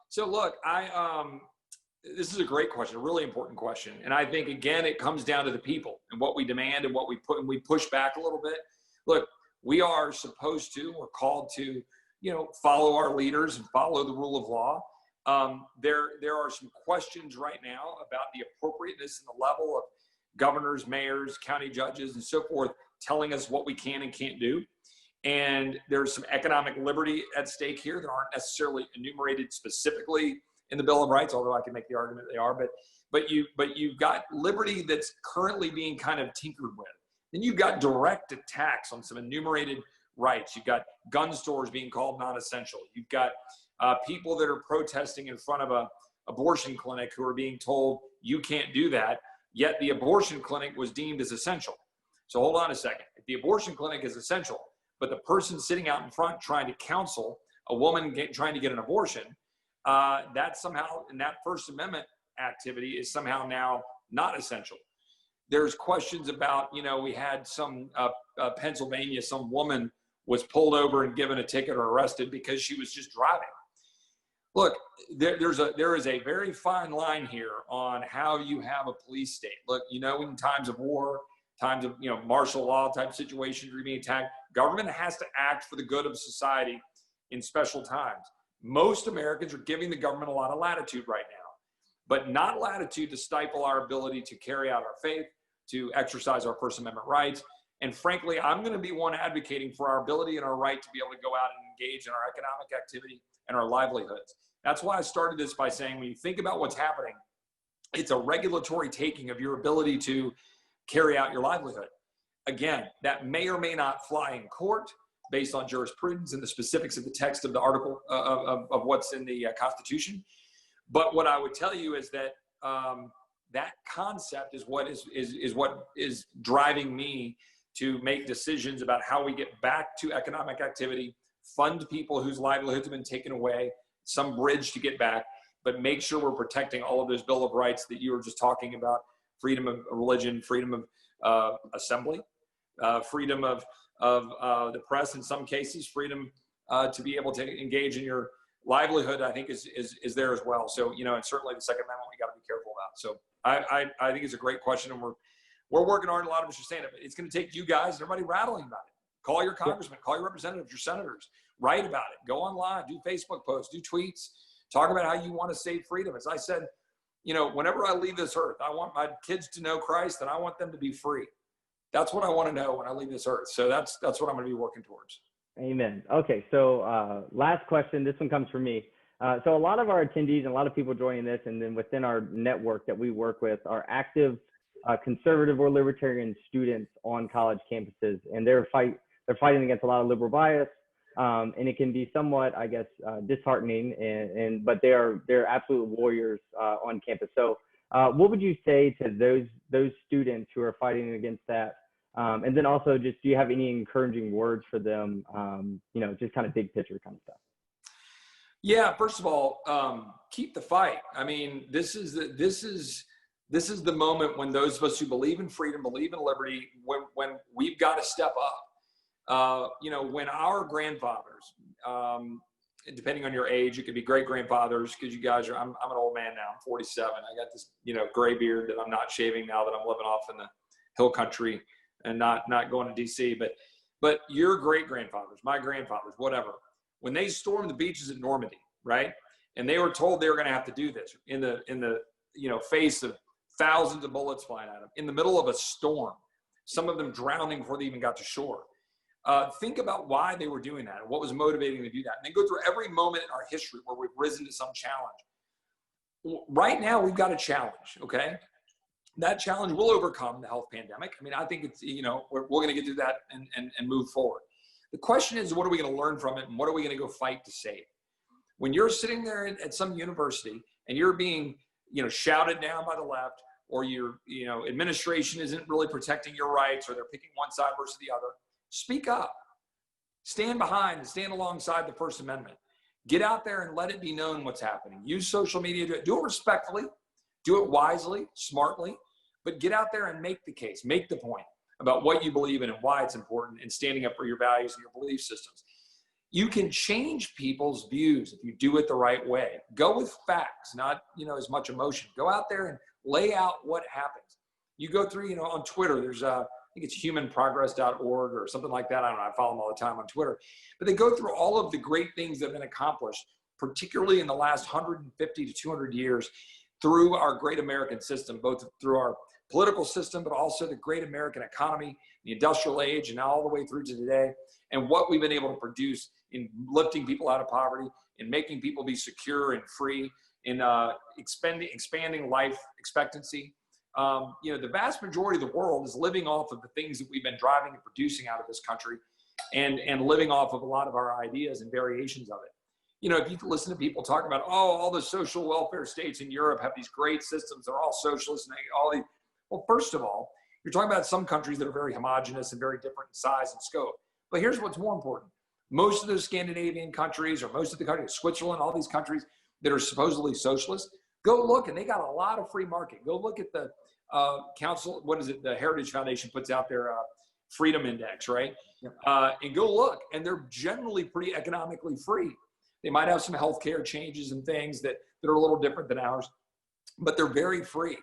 [SPEAKER 2] So look, this is a great question, a really important question. And I think, again, it comes down to the people and what we demand and what we push back a little bit. Look, we are supposed to, or called to, follow our leaders and follow the rule of law. There are some questions right now about the appropriateness and the level of governors, mayors, county judges, and so forth telling us what we can and can't do. And there's some economic liberty at stake here that aren't necessarily enumerated specifically in the Bill of Rights, although I can make the argument they are. But you've got liberty that's currently being kind of tinkered with. Then you've got direct attacks on some enumerated rights. You've got gun stores being called non-essential. You've got people that are protesting in front of a abortion clinic who are being told you can't do that, yet the abortion clinic was deemed as essential. So hold on a second. If the abortion clinic is essential, but the person sitting out in front trying to counsel a woman trying to get an abortion, that somehow, in that First Amendment activity, is somehow now not essential. There's questions about, we had some Pennsylvania, some woman was pulled over and given a ticket or arrested because she was just driving. Look, there is a very fine line here on how you have a police state. Look, in times of war, times of martial law type situations, you're being attacked, government has to act for the good of society in special times. Most Americans are giving the government a lot of latitude right now, but not latitude to stifle our ability to carry out our faith, to exercise our First Amendment rights. And frankly, I'm going to be one advocating for our ability and our right to be able to go out and engage in our economic activity and our livelihoods. That's why I started this by saying, when you think about what's happening, it's a regulatory taking of your ability to carry out your livelihood. Again, that may or may not fly in court based on jurisprudence and the specifics of the text of the article of what's in the Constitution. But what I would tell you is that that concept is what is driving me to make decisions about how we get back to economic activity, fund people whose livelihoods have been taken away, some bridge to get back, but make sure we're protecting all of those Bill of Rights that you were just talking about: freedom of religion, freedom of assembly, freedom of the press in some cases, freedom to be able to engage in your livelihood, I think is there as well. So, and certainly the Second Amendment we got to be careful about. So I think it's a great question, and we're working hard. A lot of us are saying it, but it's going to take you guys and everybody rattling about it. Call your congressman, call your representatives, your senators, write about it, go online, do Facebook posts, do tweets, talk about how you want to save freedom. As I said, whenever I leave this earth, I want my kids to know Christ, and I want them to be free. That's what I want to know when I leave this earth. So that's what I'm going to be working towards.
[SPEAKER 1] Amen. Okay, so last question. This one comes from me. So a lot of our attendees and a lot of people joining this, and then within our network that we work with, are active conservative or libertarian students on college campuses, and they're fighting against a lot of liberal bias, and it can be somewhat, I guess, disheartening. But they're absolute warriors on campus. So what would you say to those students who are fighting against that? And then also, just do you have any encouraging words for them? Just kind of big picture kind of stuff.
[SPEAKER 2] Yeah, first of all, keep the fight. I mean, this is the moment when those of us who believe in freedom, believe in liberty, when we've got to step up. When our grandfathers, depending on your age, it could be great grandfathers, because you guys I'm an old man now. I'm 47. I got this, gray beard that I'm not shaving now that I'm living off in the hill country and not going to DC. But your great grandfathers, my grandfathers, whatever, when they stormed the beaches at Normandy, right? And they were told they were going to have to do this in the face of thousands of bullets flying at them, in the middle of a storm, some of them drowning before they even got to shore. Think about why they were doing that and what was motivating them to do that. And then go through every moment in our history where we've risen to some challenge. Right now, we've got a challenge, okay? That challenge will overcome the health pandemic. I mean, I think it's, we're going to get through that and move forward. The question is, what are we going to learn from it, and what are we going to go fight to save? When you're sitting there at some university and you're being, shouted down by the left, or your, administration isn't really protecting your rights, or they're picking one side versus the other, speak up. Stand behind and stand alongside the First Amendment. Get out there and let it be known what's happening. Use social media to do it respectfully, do it wisely, smartly, but get out there and make the case, make the point about what you believe in and why it's important, and standing up for your values and your belief systems. You can change people's views if you do it the right way. Go with facts, not, as much emotion. Go out there and lay out what happens. You go through, on Twitter, there's think it's humanprogress.org or something like that. I don't know. I follow them all the time on Twitter. But they go through all of the great things that have been accomplished, particularly in the last 150 to 200 years, through our great American system, both through our political system, but also the great American economy, the industrial age, and now all the way through to today, and what we've been able to produce in lifting people out of poverty, in making people be secure and free, in expanding life expectancy. The vast majority of the world is living off of the things that we've been driving and producing out of this country, and living off of a lot of our ideas and variations of it. If you listen to people talk about, all the social welfare states in Europe have these great systems, they're all socialist, and all these. Well, first of all, you're talking about some countries that are very homogenous and very different in size and scope. But here's what's more important. Most of those Scandinavian countries, or most of the countries, Switzerland, all these countries that are supposedly socialist, go look, and they got a lot of free market. Go look at the the Heritage Foundation puts out their Freedom Index, right? Yep. And go look, and they're generally pretty economically free. They might have some healthcare changes and things that are a little different than ours, but they're very free.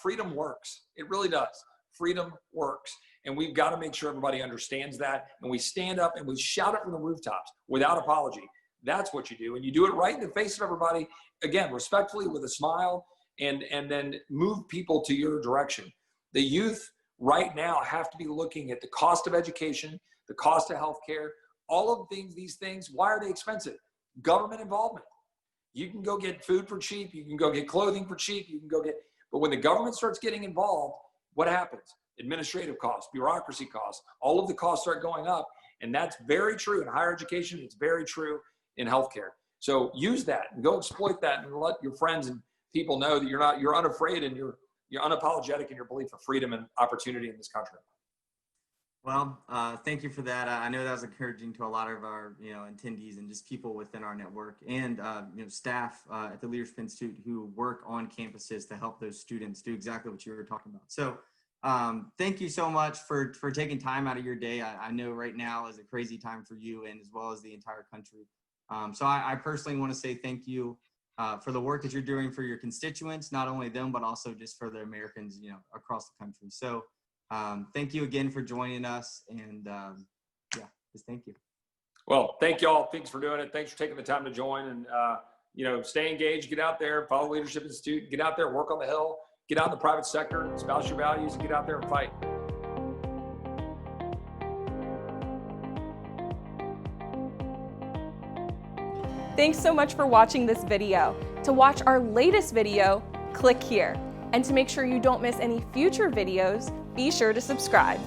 [SPEAKER 2] Freedom works. It really does. Freedom works. And we've got to make sure everybody understands that. And we stand up and we shout it from the rooftops without apology. That's what you do. And you do it right in the face of everybody, again, respectfully, with a smile, and then move people to your direction. The youth right now have to be looking at the cost of education, the cost of healthcare, all of these things. Why are they expensive? Government involvement. You can go get food for cheap. You can go get clothing for cheap. But when the government starts getting involved, what happens? Administrative costs, bureaucracy costs, all of the costs start going up. And that's very true in higher education. It's very true in healthcare. So use that and go exploit that, and let your friends and people know that you're unafraid, and you're unapologetic in your belief of freedom and opportunity in this country.
[SPEAKER 3] Well, thank you for that. I know that was encouraging to a lot of our, attendees and just people within our network, and staff at the Leadership Institute who work on campuses to help those students do exactly what you were talking about. So thank you so much for taking time out of your day. I know right now is a crazy time for you, and as well as the entire country. So I personally want to say thank you for the work that you're doing for your constituents, not only them, but also just for the Americans, across the country. So thank you again for joining us, and just thank you.
[SPEAKER 2] Well, thank you all. Thanks for doing it. Thanks for taking the time to join, and stay engaged, get out there, follow Leadership Institute, get out there, work on the Hill, get out in the private sector, espouse your values, and get out there and fight.
[SPEAKER 4] Thanks so much for watching this video. To watch our latest video, click here. And to make sure you don't miss any future videos, be sure to subscribe.